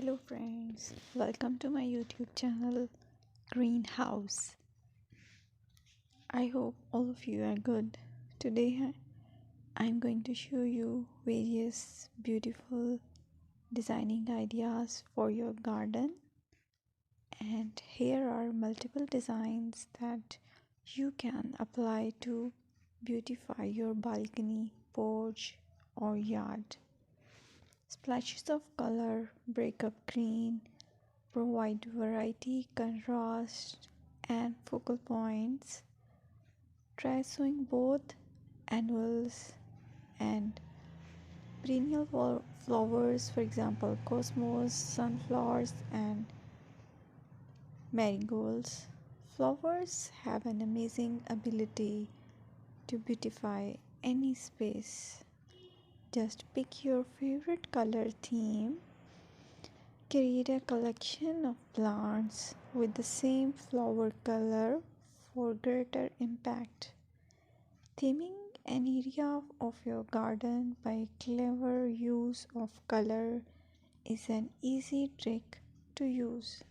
Hello friends, welcome to my YouTube channel Greenhouse. I hope all of you are good. Today I'm going to show you various beautiful designing ideas for your garden, and here are multiple designs that you can apply to beautify your balcony, porch or yard. Splashes of color break up green, provide variety, contrast, and focal points. Try sowing both annuals and perennial flowers, for example, cosmos, sunflowers, and marigolds. Flowers have an amazing ability to beautify any space. Just pick your favorite color theme. Create a collection of plants with the same flower color for greater impact. Theming an area of your garden by clever use of color is an easy trick to use.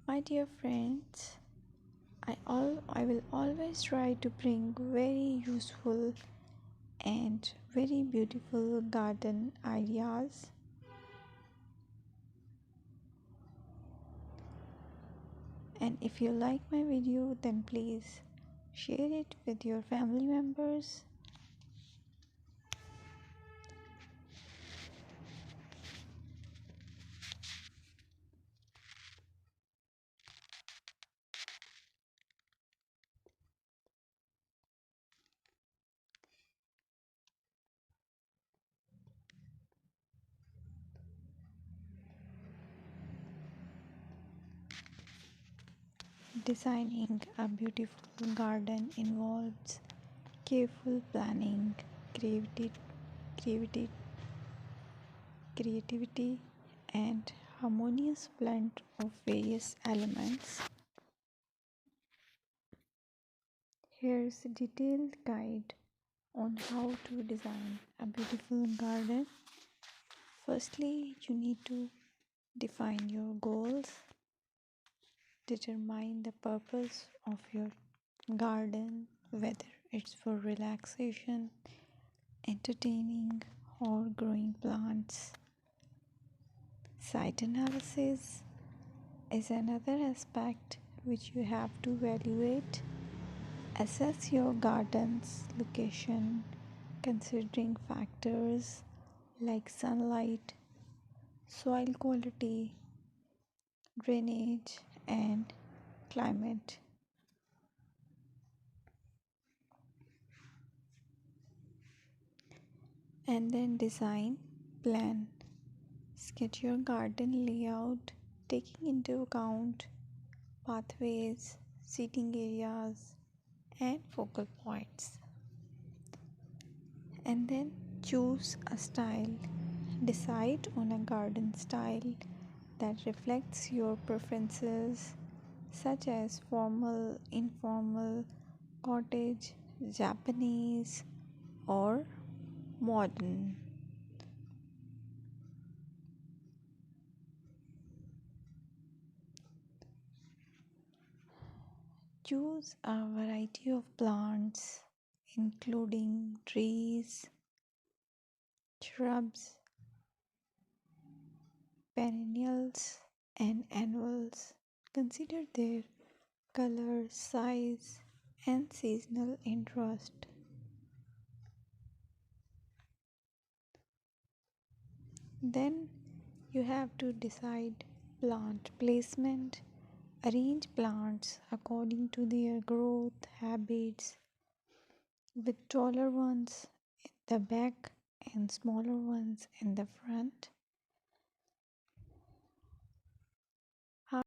My dear friends, I will always try to bring very useful and very beautiful garden ideas. And if you like my video, then please share it with your family members. Designing a beautiful garden involves careful planning, creativity, creativity, creativity, and harmonious blend of various elements. Here's a detailed guide on how to design a beautiful garden. Firstly, you need to define your goals, determine the purpose of your garden, whether it's for relaxation, entertaining, or growing plants. Site analysis is another aspect which you have to evaluate. Assess your garden's location considering factors like sunlight, soil quality, drainage, and climate. And then design, plan. Sketch your garden layout taking into account pathways, seating areas, and focal points. And then choose a style. Decide on a garden style that reflects your preferences, such as formal, informal, cottage, Japanese, or modern. Choose a variety of plants, including trees, shrubs, perennials, and annuals. Consider their color, size, and seasonal interest. Then you have to decide plant placement. Arrange plants according to their growth habits, with taller ones in the back and smaller ones in the front.